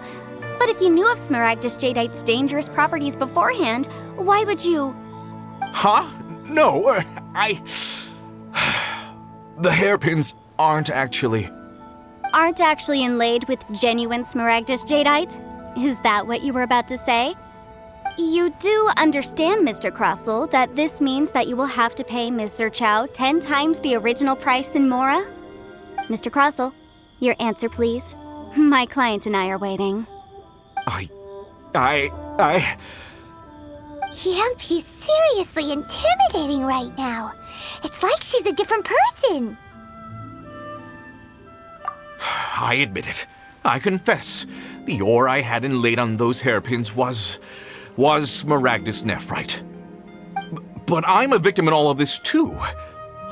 But if you knew of Smaragdus jadeite's dangerous properties beforehand, why would you... Huh? No, The hairpins aren't actually inlaid with genuine Smaragdus jadeite? Is that what you were about to say? You do understand, Mr. Crossell, that this means that you will have to pay Ms. Zerchow 10 times the original price in Mora? Mr. Crossell, your answer, please. My client and I are waiting. Yanfei's seriously intimidating right now. It's like she's a different person. I admit it. I confess. The ore I had inlaid on those hairpins was Smaragdus nephrite. But I'm a victim in all of this too.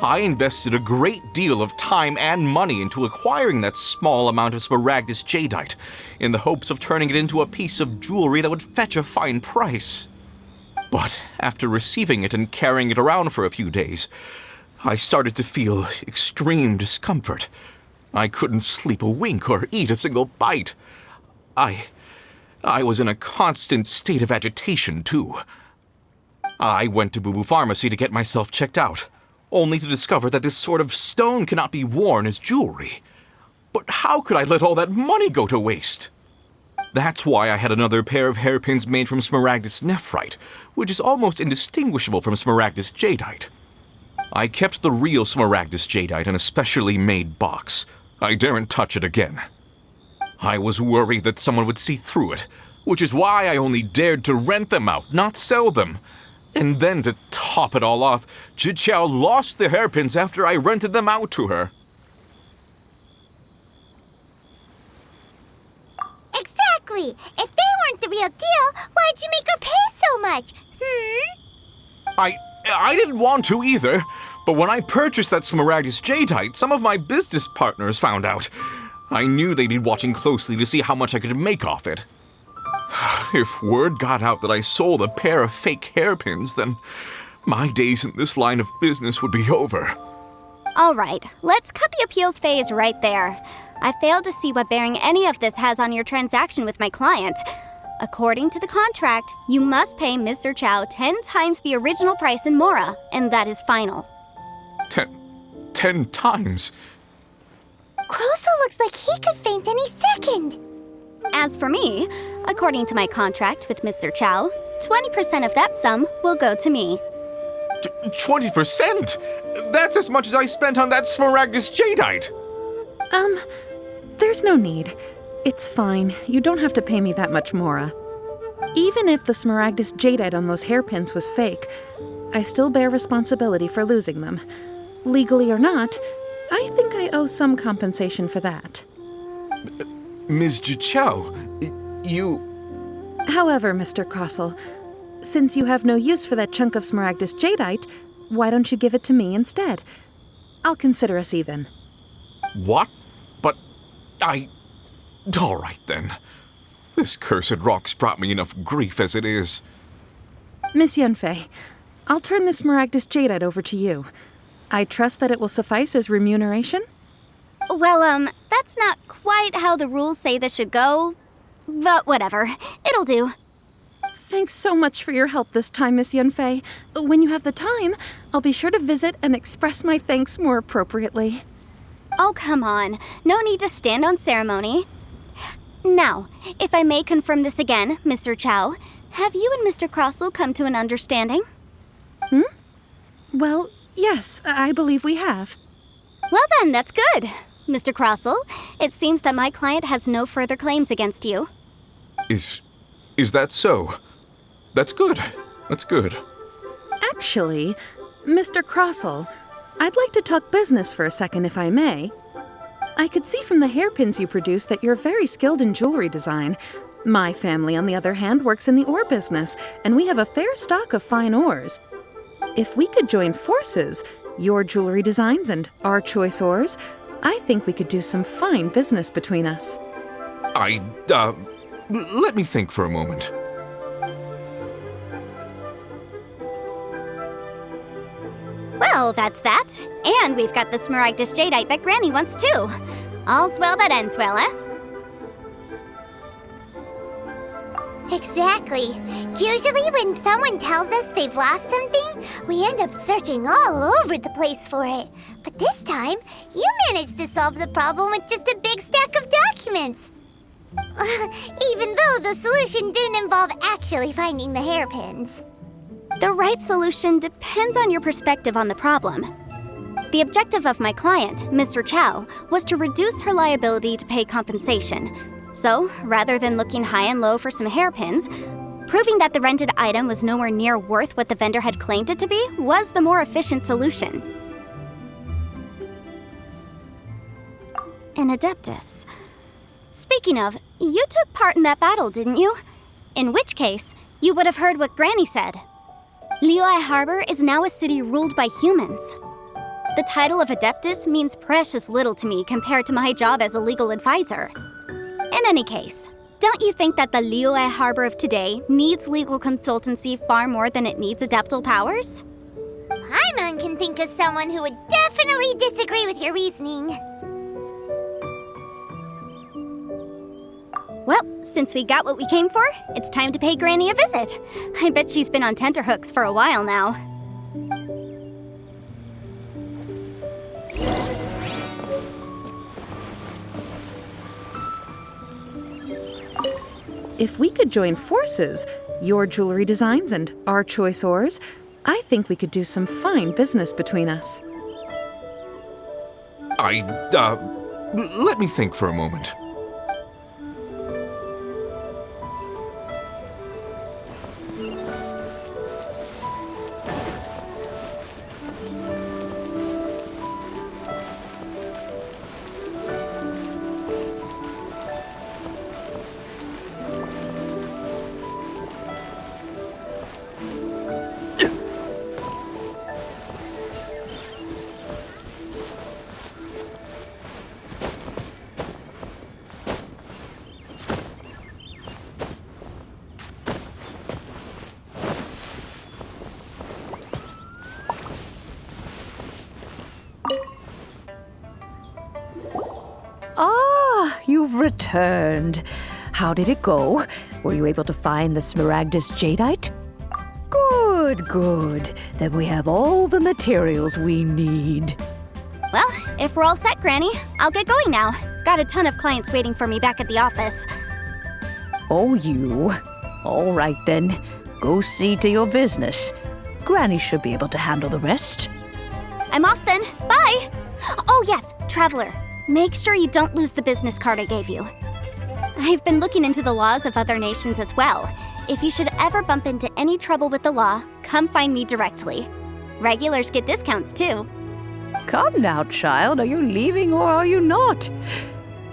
I invested a great deal of time and money into acquiring that small amount of Smaragdus jadeite in the hopes of turning it into a piece of jewelry that would fetch a fine price. But after receiving it and carrying it around for a few days, I started to feel extreme discomfort. I couldn't sleep a wink or eat a single bite. I was in a constant state of agitation, too. I went to Boo Boo Pharmacy to get myself checked out, only to discover that this sort of stone cannot be worn as jewelry. But how could I let all that money go to waste? That's why I had another pair of hairpins made from Smaragdus nephrite, which is almost indistinguishable from Smaragdus jadeite. I kept the real Smaragdus jadeite in a specially made box. I daren't touch it again. I was worried that someone would see through it, which is why I only dared to rent them out, not sell them. And then to top it all off, Zhiqiao lost the hairpins after I rented them out to her. Exactly! If they weren't the real deal, why'd you make her pay so much? I didn't want to either, but when I purchased that Smaragdus jadeite, some of my business partners found out. I knew they'd be watching closely to see how much I could make off it. If word got out that I sold a pair of fake hairpins, then my days in this line of business would be over. All right, let's cut the appeals phase right there. I failed to see what bearing any of this has on your transaction with my client. According to the contract, you must pay Ms. Zerchow 10 times the original price in Mora, and that is final. 10 times? Crossell looks like he could faint any second. As for me, according to my contract with Ms. Zerchow, 20% of that sum will go to me. 20%? That's as much as I spent on that Smaragdus jadeite! There's no need. It's fine. You don't have to pay me that much more. Even if the Smaragdus jadeite on those hairpins was fake, I still bear responsibility for losing them. Legally or not, I think I owe some compensation for that. Ms. Zhiqiao, you... However, Mr. Crossell, since you have no use for that chunk of Smaragdus jadeite, why don't you give it to me instead? I'll consider us even. What? But All right, then. This cursed rock's brought me enough grief as it is. Miss Yanfei, I'll turn this Smaragdus Jadeite over to you. I trust that it will suffice as remuneration? Well, that's not quite how the rules say this should go. But whatever. It'll do. Thanks so much for your help this time, Miss Yanfei. When you have the time, I'll be sure to visit and express my thanks more appropriately. Oh, come on. No need to stand on ceremony. Now, if I may confirm this again, Mr. Chow, have you and Mr. Crossell come to an understanding? Well, yes, I believe we have. Well then, that's good. Mr. Crossell, it seems that my client has no further claims against you. Is that so? That's good. That's good. Actually, Mr. Crossell, I'd like to talk business for a second if I may. I could see from the hairpins you produce that you're very skilled in jewelry design. My family, on the other hand, works in the ore business, and we have a fair stock of fine ores. If we could join forces, your jewelry designs and our choice ores, I think we could do some fine business between us. Let me think for a moment. Well, that's that. And we've got the Smaragdus Jadeite that Granny wants too. All's well that ends well, eh? Exactly. Usually when someone tells us they've lost something, we end up searching all over the place for it. But this time, you managed to solve the problem with just a big stack of documents. Even though the solution didn't involve actually finding the hairpins. The right solution depends on your perspective on the problem. The objective of my client, Mr. Chow, was to reduce her liability to pay compensation. So, rather than looking high and low for some hairpins, proving that the rented item was nowhere near worth what the vendor had claimed it to be was the more efficient solution. An Adeptus. Speaking of, you took part in that battle, didn't you? In which case, you would have heard what Granny said. Liyue Harbor is now a city ruled by humans. The title of Adeptus means precious little to me compared to my job as a legal advisor. In any case, don't you think that the Liyue Harbor of today needs legal consultancy far more than it needs adeptal powers? Paimon can think of someone who would definitely disagree with your reasoning. Well, since we got what we came for, it's time to pay Granny a visit. I bet she's been on tenterhooks for a while now. If we could join forces, your jewelry designs and our choice ores, I think we could do some fine business between us. Let me think for a moment. Ah, you've returned. How did it go? Were you able to find the Smaragdus Jadeite? Good, good. Then we have all the materials we need. Well, if we're all set, Granny, I'll get going now. Got a ton of clients waiting for me back at the office. Oh, you. All right, then. Go see to your business. Granny should be able to handle the rest. I'm off then. Bye! Oh, yes, Traveler. Make sure you don't lose the business card I gave you. I've been looking into the laws of other nations as well. If you should ever bump into any trouble with the law, come find me directly. Regulars get discounts too. Come now, child. Are you leaving or are you not?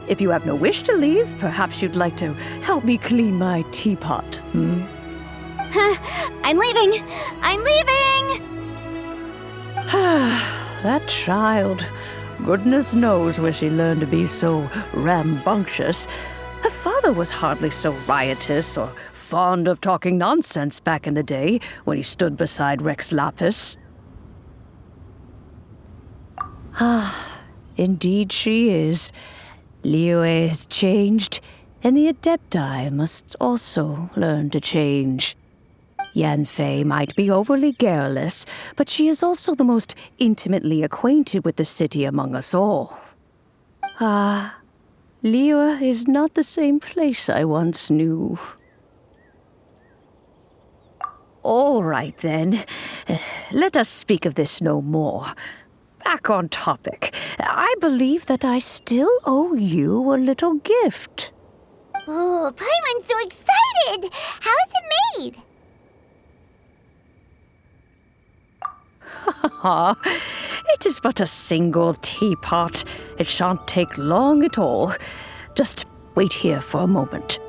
If you have no wish to leave, perhaps you'd like to help me clean my teapot, hmm? I'm leaving! I'm leaving! That child. Goodness knows where she learned to be so rambunctious. father was hardly so riotous or fond of talking nonsense back in the day when he stood beside Rex Lapis. Ah, indeed she is. Liyue has changed, and the Adepti must also learn to change. Yanfei might be overly garrulous, but she is also the most intimately acquainted with the city among us all. Ah, Liyue is not the same place I once knew. All right, then. Let us speak of this no more. Back on topic. I believe that I still owe you a little gift. Oh, Paimon's so excited! How is it made? It is but a single teapot. It shan't take long at all. Just wait here for a moment.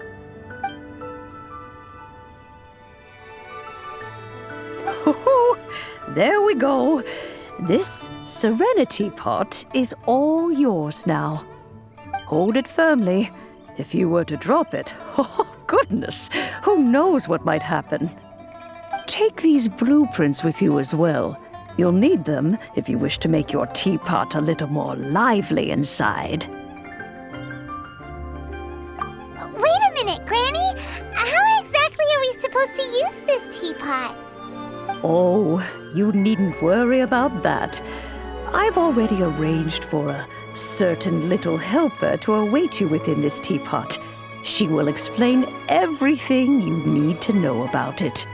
There we go. This Serenity pot is all yours now. Hold it firmly. If you were to drop it, oh goodness, who knows what might happen. Take these blueprints with you as well. You'll need them if you wish to make your teapot a little more lively inside. Wait a minute, Granny! How exactly are we supposed to use this teapot? Oh, you needn't worry about that. I've already arranged for a certain little helper to await you within this teapot. She will explain everything you need to know about it.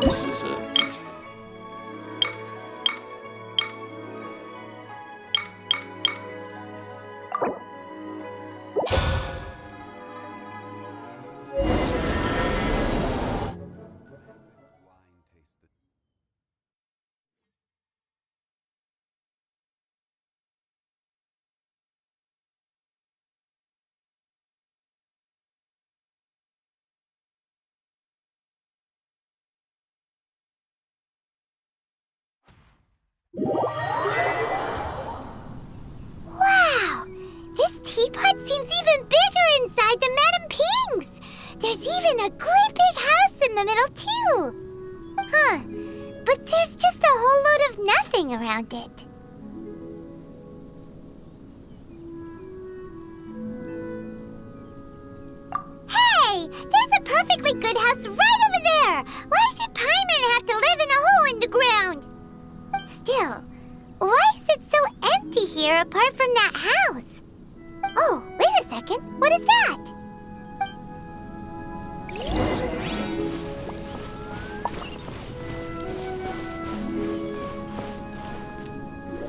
This is it. Wow! This teapot seems even bigger inside than Madame Ping's! There's even a great big house in the middle, too! Huh. But there's just a whole load of nothing around it. Hey! There's a perfectly good house right over there! Why should Paimon have to live in a hole in the ground? Still, why is it so empty here apart from that house? Oh, wait a second. What is that?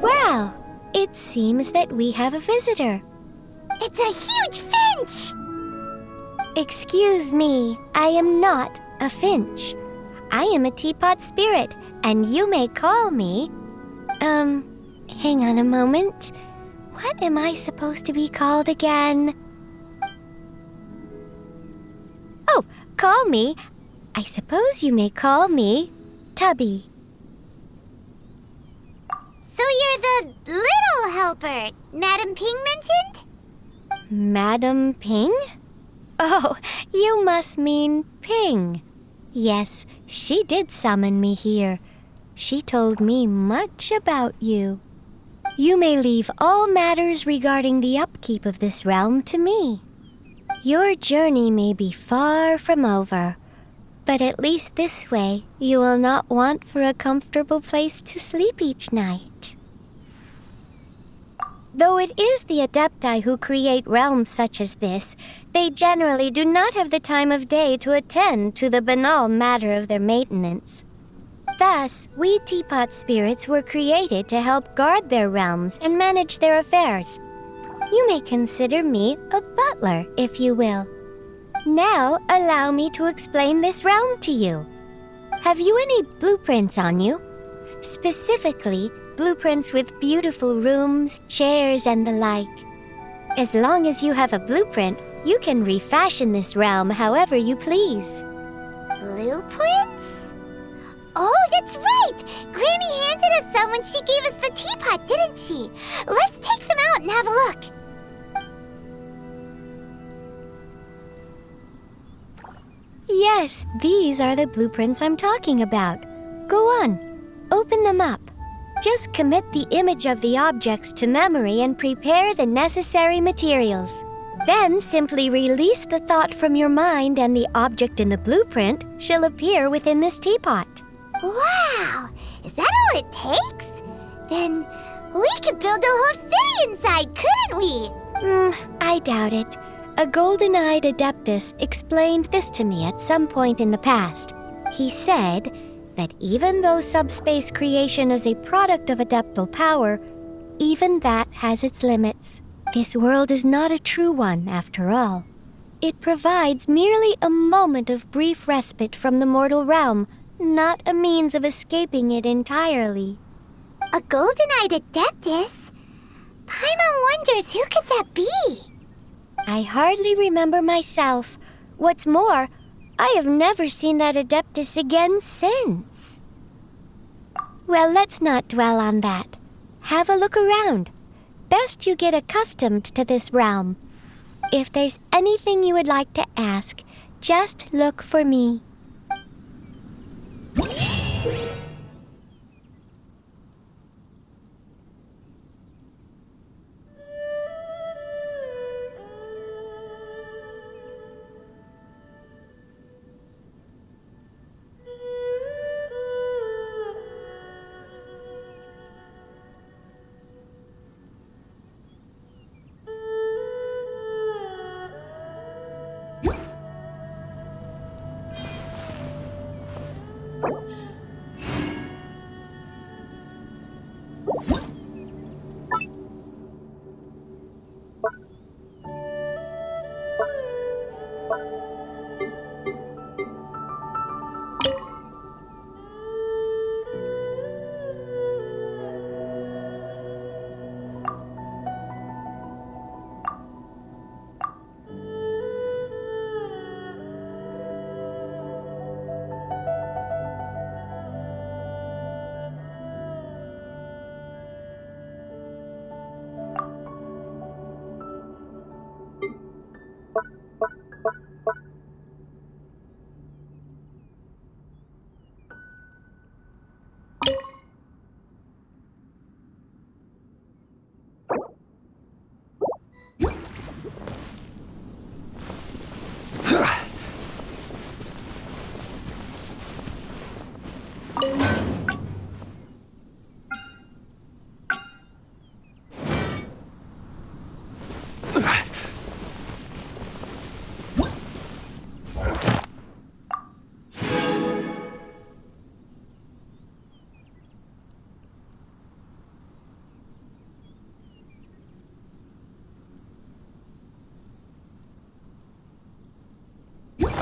Well, it seems that we have a visitor. It's a huge finch! Excuse me, I am not a finch. I am a teapot spirit, and you may call me... hang on a moment. What am I supposed to be called again? Oh, call me. I suppose you may call me Tubby. So you're the little helper Madame Ping mentioned? Madam Ping? Oh, you must mean Ping. Yes, she did summon me here. She told me much about you. You may leave all matters regarding the upkeep of this realm to me. Your journey may be far from over, but at least this way you will not want for a comfortable place to sleep each night. Though it is the Adepti who create realms such as this, they generally do not have the time of day to attend to the banal matter of their maintenance. Thus, we teapot spirits were created to help guard their realms and manage their affairs. You may consider me a butler, if you will. Now, allow me to explain this realm to you. Have you any blueprints on you? Specifically, blueprints with beautiful rooms, chairs, and the like. As long as you have a blueprint, you can refashion this realm however you please. Blueprints? Oh, that's right! Granny handed us some when she gave us the teapot, didn't she? Let's take them out and have a look. Yes, these are the blueprints I'm talking about. Go on, open them up. Just commit the image of the objects to memory and prepare the necessary materials. Then simply release the thought from your mind and the object in the blueprint shall appear within this teapot. Wow! Is that all it takes? Then we could build a whole city inside, couldn't we? I doubt it. A golden-eyed adeptus explained this to me at some point in the past. He said that even though subspace creation is a product of adeptal power, even that has its limits. This world is not a true one, after all. It provides merely a moment of brief respite from the mortal realm, not a means of escaping it entirely. A golden-eyed adeptus? Paimon wonders who could that be? I hardly remember myself. What's more, I have never seen that adeptus again since. Well, let's not dwell on that. Have a look around. Best you get accustomed to this realm. If there's anything you would like to ask, just look for me.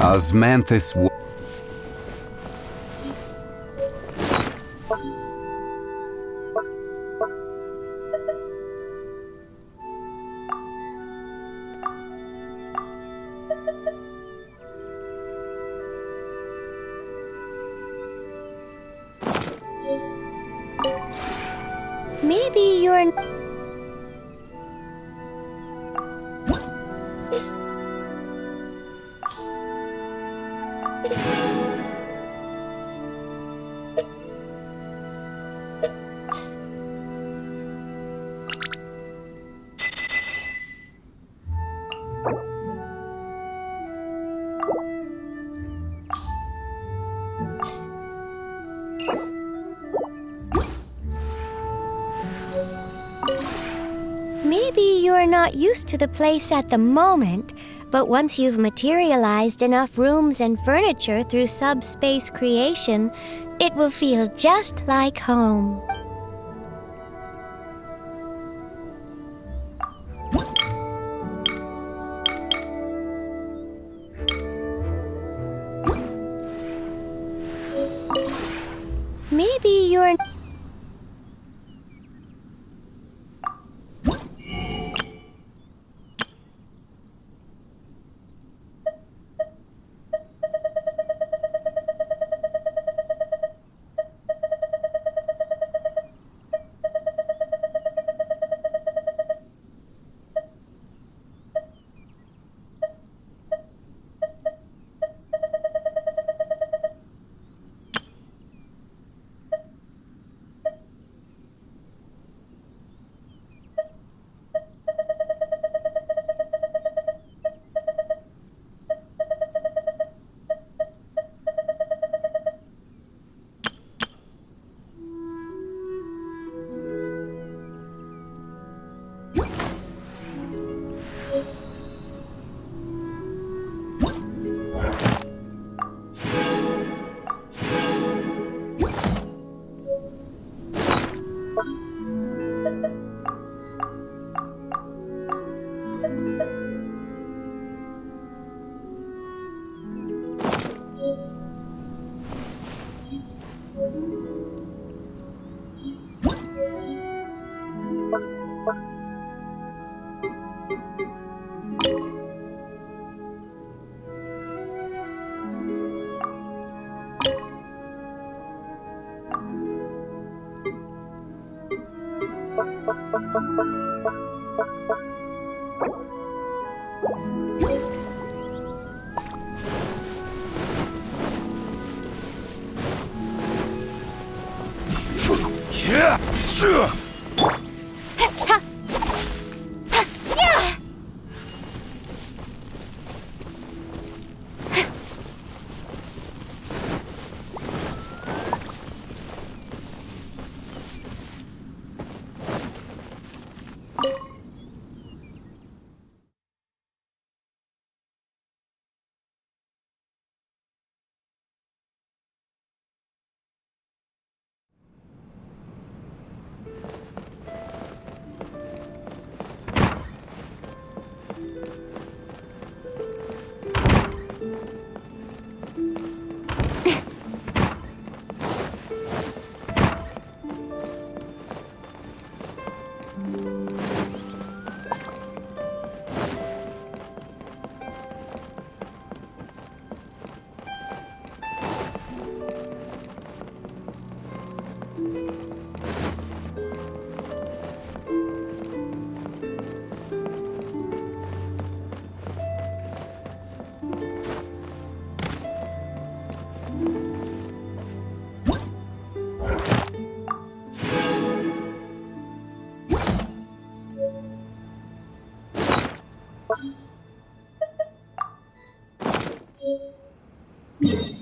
Osmanthus. Maybe you're... Maybe you're not used to the place at the moment, but once you've materialized enough rooms and furniture through subspace creation, it will feel just like home. you